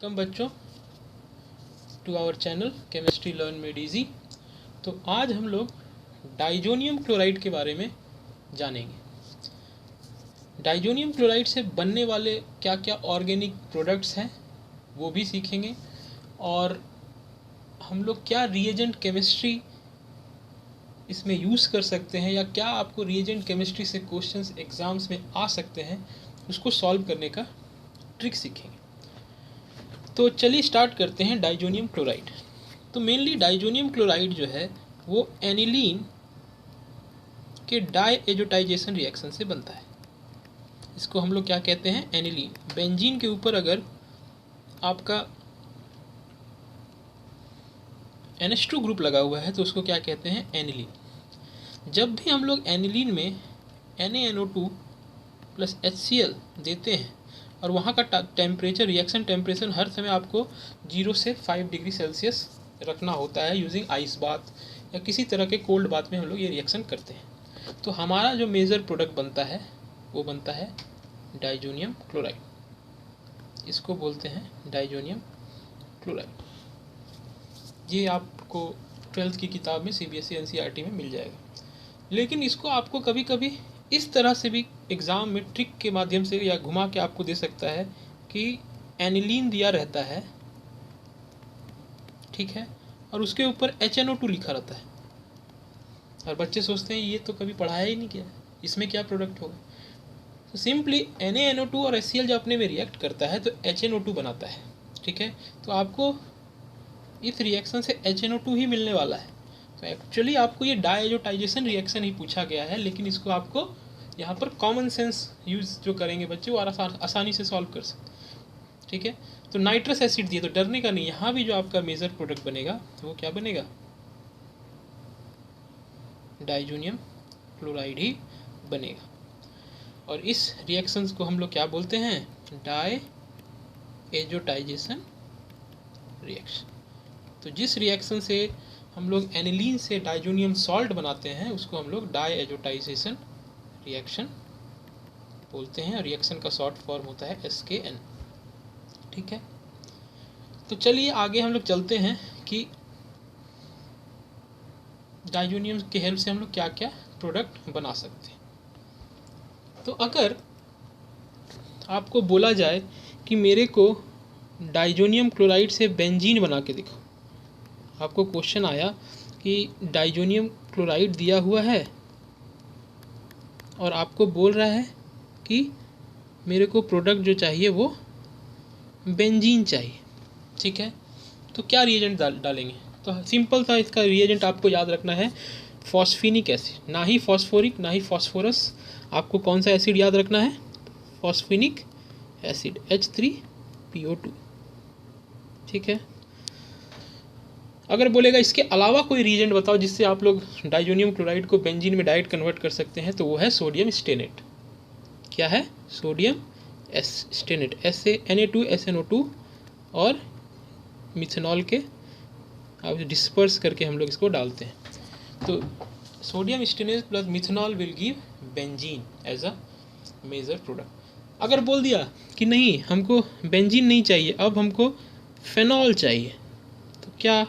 Welcome बच्चों to our channel chemistry learn made easy. तो आज हम लोग डाइजोनियम क्लोराइड के बारे में जानेंगे। डाइजोनियम क्लोराइड से बनने वाले क्या क्या ऑर्गेनिक प्रोडक्ट्स हैं वो भी सीखेंगे, और हम लोग क्या रिएजेंट केमिस्ट्री इसमें यूज़ कर सकते हैं या क्या आपको रिएजेंट केमिस्ट्री से क्वेश्चंस एग्ज़ाम्स में आ सकते हैं उसको सॉल्व करने का ट्रिक सीखेंगे। तो चलिए स्टार्ट करते हैं डाइजोनियम क्लोराइड। तो मेनली डाइजोनियम क्लोराइड जो है वो एनिलीन के डाइएजोटाइजेशन रिएक्शन से बनता है। इसको हम लोग क्या कहते हैं, एनिलीन। बेंजीन के ऊपर अगर आपका NH2 ग्रुप लगा हुआ है तो उसको क्या कहते हैं, एनिलीन। जब भी हम लोग एनिलीन में NaNO2 प्लस HCl देते हैं और वहाँ का टेम्परेचर, रिएक्शन टेम्परेचर हर समय आपको 0 से 5 डिग्री सेल्सियस रखना होता है यूजिंग आइस बाथ या किसी तरह के कोल्ड बाथ में हम लोग ये रिएक्शन करते हैं। तो हमारा जो मेजर प्रोडक्ट बनता है वो बनता है डाइजोनियम क्लोराइड। इसको बोलते हैं डाइजोनियम क्लोराइड। ये आपको 12th की किताब में CBSE NCERT में मिल जाएगा। लेकिन इसको आपको कभी कभी इस तरह से भी एग्ज़ाम में ट्रिक के माध्यम से या घुमा के आपको दे सकता है कि एनिलीन दिया रहता है, ठीक है, और उसके ऊपर HNO2 लिखा रहता है, और बच्चे सोचते हैं ये तो कभी पढ़ाया ही नहीं किया, इसमें क्या प्रोडक्ट होगा। तो सिंपली NaNO2 और HCl जब अपने में रिएक्ट करता है तो HNO2 बनाता है, ठीक है। तो आपको इस रिएक्शन से HNO2 ही मिलने वाला है। तो एक्चुअली आपको ये डाइएजोटाइजेशन रिएक्शन ही पूछा गया है, लेकिन इसको आपको यहाँ पर कॉमन सेंस यूज़ जो करेंगे बच्चे वो आसानी से सॉल्व कर सकते, ठीक है। तो नाइट्रस एसिड दिए तो डरने का नहीं, यहाँ भी जो आपका मेजर प्रोडक्ट बनेगा तो वो क्या बनेगा, डाइजोनियम क्लोराइड ही बनेगा। और इस रिएक्शंस को हम लोग क्या बोलते हैं, डाइएजोटाइजेशन रिएक्शन। तो जिस रिएक्शन से हम लोग एनिलीन से डाइजोनियम सॉल्ट बनाते हैं उसको हम लोग डाइएजोटाइजेशन रिएक्शन बोलते हैं, और रिएक्शन का शॉर्ट फॉर्म होता है SKN, ठीक है। तो चलिए आगे हम लोग चलते हैं कि डाइजोनियम के हेल्प से हम लोग क्या क्या प्रोडक्ट बना सकते हैं। तो अगर आपको बोला जाए कि मेरे को डाइजोनियम क्लोराइड से बेंजीन बना के दिखाओ, आपको क्वेश्चन आया कि डाइजोनियम क्लोराइड दिया हुआ है और आपको बोल रहा है कि मेरे को प्रोडक्ट जो चाहिए वो बेंजीन चाहिए, ठीक है। तो क्या रिएजेंट डालेंगे, तो सिंपल था, इसका रिएजेंट आपको याद रखना है फॉस्फेनिक एसिड, ना ही फॉस्फोरिक ना ही फॉस्फोरस। आपको कौन सा एसिड याद रखना है, फॉस्फेनिक एसिड H3PO2, ठीक है। अगर बोलेगा इसके अलावा कोई रिएजेंट बताओ जिससे आप लोग डाइजोनियम क्लोराइड को बेंजीन में डायरेक्ट कन्वर्ट कर सकते हैं, तो वो है सोडियम स्टेनेट। क्या है, सोडियम स्टेनेट, Na2SNO2 और मिथेनॉल के आप डिस्पर्स करके हम लोग इसको डालते हैं। तो sodium stannate plus methanol will give benzene as a major product. अगर बोल दिया कि नहीं हमको बेंजीन नहीं चाहिए, अब हमको फेनॉल चाहिए, तो क्या,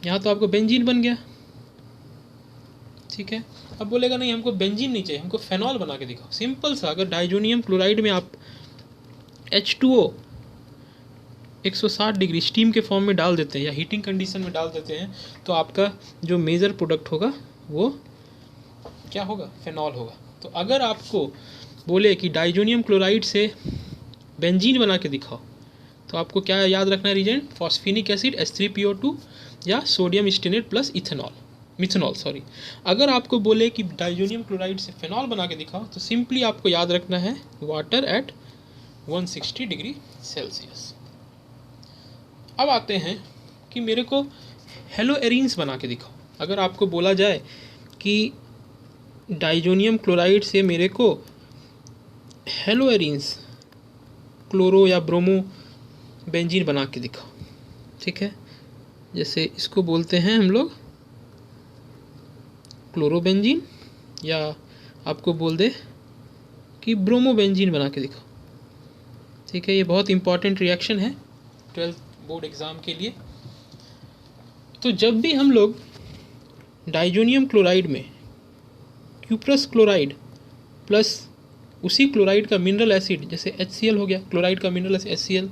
यहाँ तो आपको बेंजीन बन गया, ठीक है। अब बोलेगा नहीं हमको बेंजीन नहीं चाहिए, हमको फेनॉल बना के दिखाओ। सिंपल सा, अगर डाइजोनियम क्लोराइड में आप H2O 160 डिग्री स्टीम के फॉर्म में डाल देते हैं या हीटिंग कंडीशन में डाल देते हैं, तो आपका जो मेजर प्रोडक्ट होगा वो क्या होगा, फेनॉल होगा। तो अगर आपको बोले कि डाइजोनियम क्लोराइड से बेंजीन बना के दिखाओ, तो आपको क्या याद रखना है, रिएजेंट फॉस्फेनिक एसिड H3PO2 या sodium stannate plus methanol sorry. अगर आपको बोले कि डाइजोनियम क्लोराइड से फेनॉल बना के दिखाओ, तो सिंपली आपको याद रखना है वाटर एट 160 डिग्री सेल्सियस। अब आते हैं कि मेरे को हेलोएरिन्स बना के दिखाओ। अगर आपको बोला जाए कि डाइजोनियम क्लोराइड से मेरे को हेलोएरिन्स क्लोरो या ब्रोमो बेंजीन बना के दिखाओ, ठीक है। जैसे इसको बोलते हैं हम लोग क्लोरोबेंजीन, या आपको बोल दे कि ब्रोमोबेंजीन बना के दिखाओ, ठीक है, ये बहुत इंपॉर्टेंट रिएक्शन है 12th बोर्ड एग्ज़ाम के लिए। तो जब भी हम लोग डाइजोनियम क्लोराइड में क्यूप्रस क्लोराइड प्लस उसी क्लोराइड का मिनरल एसिड, जैसे HCl हो गया, क्लोराइड का मिनरल एसिड HCl,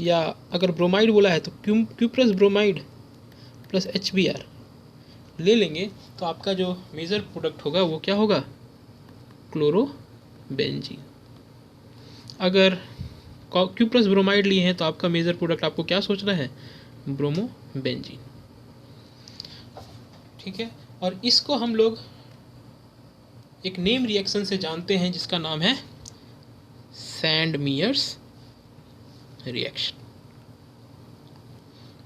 या अगर ब्रोमाइड बोला है तो क्यूप्रस ब्रोमाइड प्लस HBr ले लेंगे, तो आपका जो मेजर प्रोडक्ट होगा वो क्या होगा? क्लोरोबेंजीन। अगर क्यूप्रस ब्रोमाइड लिए हैं तो आपका मेजर प्रोडक्ट आपको क्या सोचना है? ब्रोमोबेंजीन। ठीक है, और इसको हम लोग एक नेम रिएक्शन से जानते हैं जिसका नाम है सैंडमीयर्स रिएक्शन।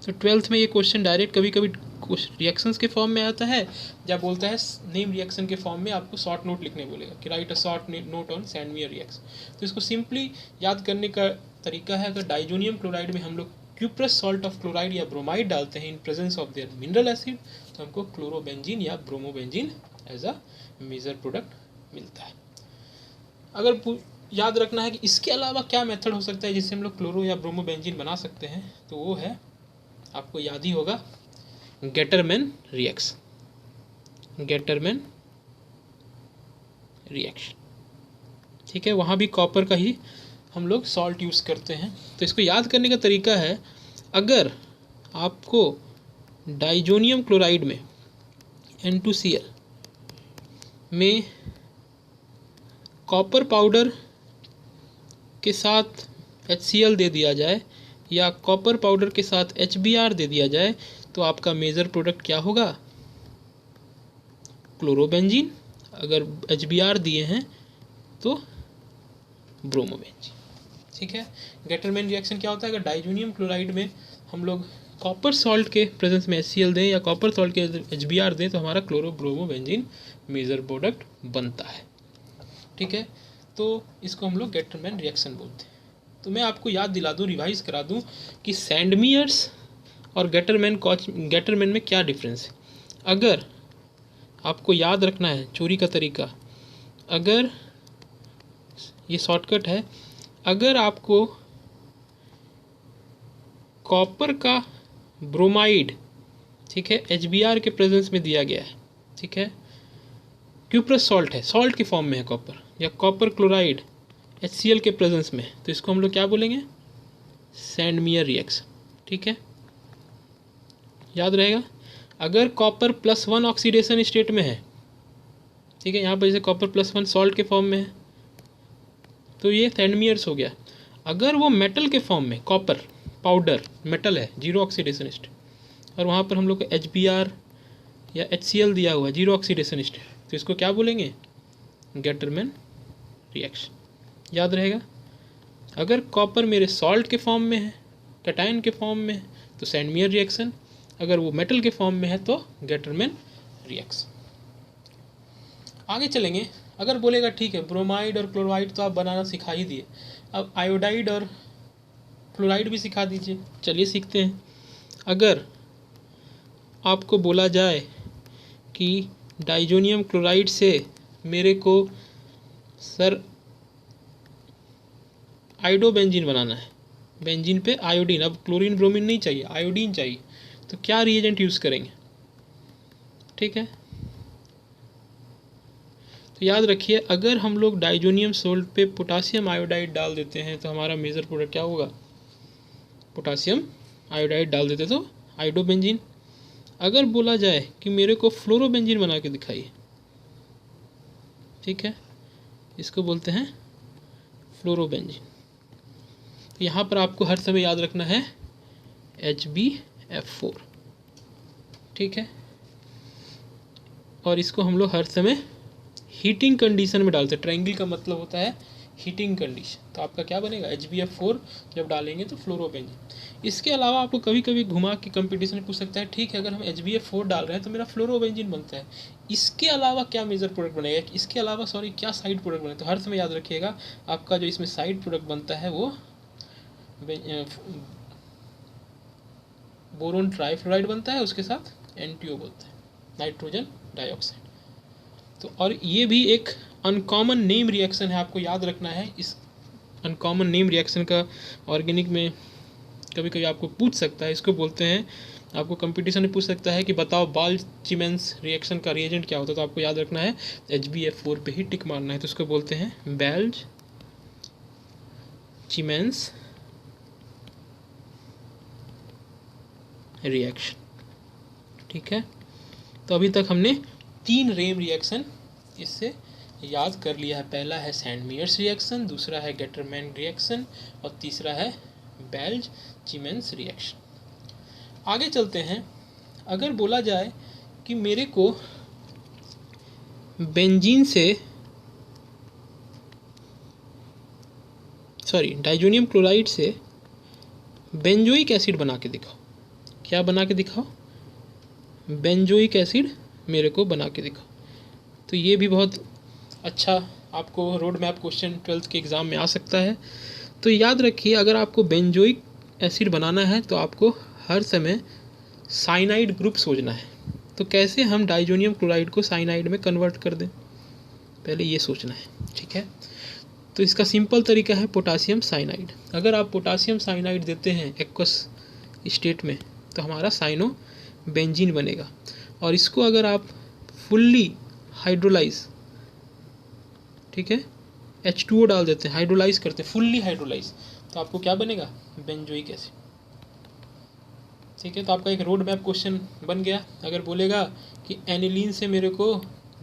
तो 12th में ये क्वेश्चन डायरेक्ट कभी कभी रिएक्शंस के फॉर्म में आता है, जब बोलता है नेम रिएक्शन के फॉर्म में आपको शॉर्ट नोट लिखने बोलेगा कि right a short note on सैंडमीयर reaction. तो इसको सिंपली याद करने का तरीका है, अगर डाइजोनियम क्लोराइड में हम लोग क्यूप्रस सॉल्ट ऑफ क्लोराइड या ब्रोमाइड डालते हैं in presence of their mineral acid, तो हमको क्लोरोबेंजीन या bromobenzene as a major product मिलता है। अगर याद रखना है कि इसके अलावा क्या मेथड हो सकता है जिससे हम लोग क्लोरो या ब्रोमोबेंजीन बना सकते हैं, तो वो है, आपको याद ही होगा, गेटरमैन रिएक्शन। गेटरमैन रिएक्शन, ठीक है, वहाँ भी कॉपर का ही हम लोग सॉल्ट यूज़ करते हैं। तो इसको याद करने का तरीका है, अगर आपको डाइजोनियम क्लोराइड में N2Cl में कॉपर पाउडर के साथ HCl दे दिया जाए या कॉपर पाउडर के साथ HBr दे दिया जाए, तो आपका मेजर प्रोडक्ट क्या होगा? क्लोरोबेंजीन। अगर HBr दिए हैं तो ब्रोमोबेंजीन। ठीक है, गेटरमैन रिएक्शन क्या होता है? अगर डाइजोनियम क्लोराइड में हम लोग कॉपर सॉल्ट के प्रेजेंस में HCl दें या कॉपर सॉल्ट के HBr दें, तो हमारा क्लोरो ब्रोमोबेंजीन मेजर प्रोडक्ट बनता है। ठीक है, तो इसको हम लोग गेटरमैन रिएक्शन बोलते हैं। तो मैं आपको याद दिला दूं, रिवाइज करा दूं कि सैंडमीयर्स और गेटरमैन में क्या डिफरेंस है। अगर आपको याद रखना है चोरी का तरीका, अगर ये शॉर्टकट है, अगर आपको कॉपर का ब्रोमाइड, ठीक है, HBr के प्रेजेंस में दिया गया है, ठीक है, क्यूप्रस सॉल्ट है, सॉल्ट के फॉर्म में है कॉपर, या कॉपर क्लोराइड HCl के प्रेजेंस में, तो इसको हम लोग क्या बोलेंगे? सैंडमीयर रिएक्शन। ठीक है, याद रहेगा। अगर कॉपर +1 ऑक्सीडेशन स्टेट में है, ठीक है, यहाँ पर जैसे कॉपर +1 सॉल्ट के फॉर्म में है, तो ये सैंडमीयर्स हो गया। अगर वो मेटल के फॉर्म में, कॉपर पाउडर मेटल है, 0 ऑक्सीडेशन स्टेट, और वहाँ पर हम लोग को HBr या HCl दिया हुआ 0 ऑक्सीडेशन स्टेट, तो इसको क्या बोलेंगे? Gattermann reaction. याद रहेगा। अगर कॉपर मेरे सॉल्ट के फॉर्म में है, कैटायन के फॉर्म में है, तो सैंडमीयर रिएक्शन। अगर वो मेटल के फॉर्म में है तो गेटरमैन रिएक्शन। आगे चलेंगे। अगर बोलेगा ठीक है, ब्रोमाइड और क्लोराइड तो आप बनाना सिखा ही दिए, अब आयोडाइड और क्लोराइड भी सिखा दीजिए। चलिए सीखते हैं। अगर आपको बोला जाए कि डाइजोनियम क्लोराइड से मेरे को सर आयोडोबेंजीन बनाना है, बेंजीन पे आयोडीन, अब क्लोरीन ब्रोमीन नहीं चाहिए, आयोडीन चाहिए, तो क्या रिएजेंट यूज़ करेंगे? ठीक है, तो याद रखिए, अगर हम लोग डाइजोनियम सोल्ट पे पोटासियम आयोडाइड डाल देते हैं तो हमारा मेजर प्रोडक्ट क्या होगा? पोटासियम आयोडाइड डाल देते तो आयोडोबेंजीन। अगर बोला जाए कि मेरे को फ्लोरोबेंजीन बना के दिखाइए, ठीक है, इसको बोलते हैं फ्लोरोबेंजीन। तो यहाँ पर आपको हर समय याद रखना है HbF4, ठीक है, और इसको हम लोग हर समय हीटिंग कंडीशन में डालते हैं। ट्रायंगल का मतलब होता है हीटिंग कंडीशन, तो आपका क्या बनेगा? HbF4 जब डालेंगे तो फ्लोरोबेंजीन। इसके अलावा आपको कभी कभी घुमा के कंपटीशन में पूछ सकता है, ठीक है, अगर हम HbF4 डाल रहे हैं तो मेरा फ्लोरोबेंजीन बनता है, इसके अलावा क्या मेजर प्रोडक्ट बनेगा, इसके अलावा क्या साइड प्रोडक्ट बनेगा? तो हर समय याद रखिएगा, आपका जो इसमें साइड प्रोडक्ट बनता है वो बोरोन ट्राइफ्लोराइड बनता है, उसके साथ NTO बोलता है, नाइट्रोजन डाइऑक्साइड। तो और ये भी एक अनकॉमन नेम रिएक्शन है, आपको याद रखना है। इस अनकॉमन नेम रिएक्शन का ऑर्गेनिक में कभी कभी आपको पूछ सकता है, इसको बोलते हैं, आपको कंपटीशन में पूछ सकता है कि बताओ बाल्च-चिमेंस रिएक्शन का रिएजेंट क्या होता है, तो आपको याद रखना है HbF4 पे ही टिक मारना है, तो इसको बोलते हैं बाल्च-चिमेंस रिएक्शन। ठीक है, तो अभी तक हमने 3 रेम रिएक्शन इससे याद कर लिया है। पहला है सैंडमेयर्स रिएक्शन, दूसरा है गेटरमैन रिएक्शन और तीसरा है बाल्च-चिमेंस रिएक्शन। आगे चलते हैं। अगर बोला जाए कि मेरे को बेंजीन से डाइजोनियम क्लोराइड से बेंजोइक एसिड बना के दिखाओ। क्या बना के दिखाओ? बेंजोइक एसिड मेरे को बना के दिखाओ। तो ये भी बहुत अच्छा आपको रोड मैप क्वेश्चन 12th के एग्ज़ाम में आ सकता है। तो याद रखिए, अगर आपको बेंजोइक एसिड बनाना है तो आपको हर समय साइनाइड ग्रुप सोचना है। तो कैसे हम डाइजोनियम क्लोराइड को साइनाइड में कन्वर्ट कर दें, पहले ये सोचना है। ठीक है, तो इसका सिंपल तरीका है पोटासियम साइनाइड। अगर आप पोटासियम साइनाइड देते हैं एक्वस स्टेट में तो हमारा साइनो बेंजीन बनेगा। और इसको अगर आप फुल्ली हाइड्रोलाइज, ठीक है, H2O डाल देते हैं, हाइड्रोलाइज करते हैं, फुल्ली हाइड्रोलाइज, तो आपको क्या बनेगा? Benzoic acid. ठीक है, तो आपका एक रोड मैप क्वेश्चन बन गया। अगर बोलेगा कि एनिलीन से मेरे को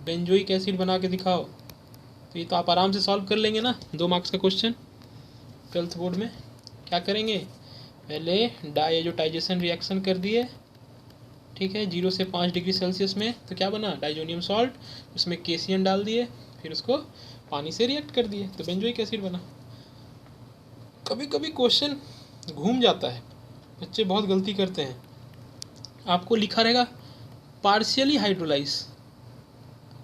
बेंजोइक एसिड बना के दिखाओ, तो ये तो आप आराम से सॉल्व कर लेंगे ना, 2 मार्क्स का क्वेश्चन 12th बोर्ड में। क्या करेंगे? पहले डायजोटाइजेशन रिएक्शन कर दिए, ठीक है, 0 से 5 डिग्री सेल्सियस में, तो क्या बना? डाइजोनियम सॉल्ट, उसमें केसियन डाल दिए, फिर उसको पानी से रिएक्ट कर दिए, तो बेंजोइक एसिड बना। कभी कभी क्वेश्चन घूम जाता है, बच्चे बहुत गलती करते हैं। आपको लिखा रहेगा पार्शियली हाइड्रोलाइज,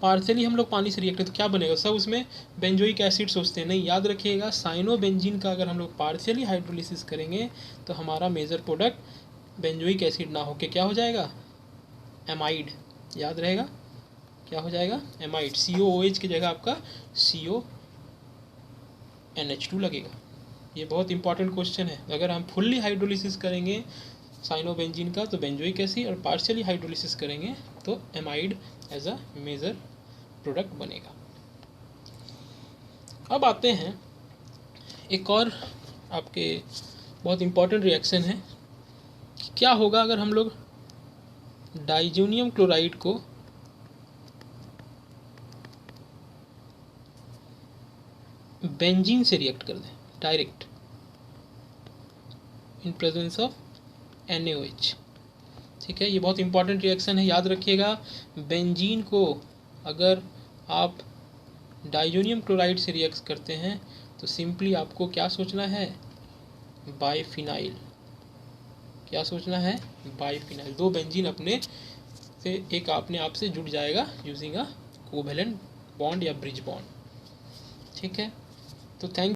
पार्शियली हम लोग पानी से रिएक्ट, तो क्या बनेगा? सब उसमें बेंजोइक एसिड सोचते हैं। नहीं, याद रखिएगा, साइनोबेंजीन का अगर हम लोग पार्शियली हाइड्रोलिसिस करेंगे तो हमारा मेजर प्रोडक्ट बेंजोइक एसिड ना होके क्या हो जाएगा? एमाइड। याद रहेगा, क्या हो जाएगा? एमाइड। COOH की जगह आपका CONH2 लगेगा। ये बहुत इंपॉर्टेंट क्वेश्चन है। अगर हम फुल्ली हाइड्रोलिसिस करेंगे साइनोबेंजीन का तो बेंजोइक एसिड, और पार्शियली हाइड्रोलिसिस करेंगे तो amide as a major product बनेगा। अब आते हैं एक और आपके बहुत इंपॉर्टेंट रिएक्शन है, क्या होगा अगर हम लोग डाइजोनियम क्लोराइड को बेंजीन से रिएक्ट कर दें direct in presence of NaOH। ठीक है, ये बहुत इंपॉर्टेंट रिएक्शन है, याद रखिएगा। बेंजीन को अगर आप डाइजोनियम क्लोराइड से रिएक्ट करते हैं तो सिंपली आपको क्या सोचना है? बाइफिनाइल। क्या सोचना है? बाइफिनाइल। 2 बेंजीन अपने से एक अपने आप से जुड़ जाएगा यूजिंग अ कोवेलेंट बॉन्ड या ब्रिज बॉन्ड। ठीक है, तो थैंक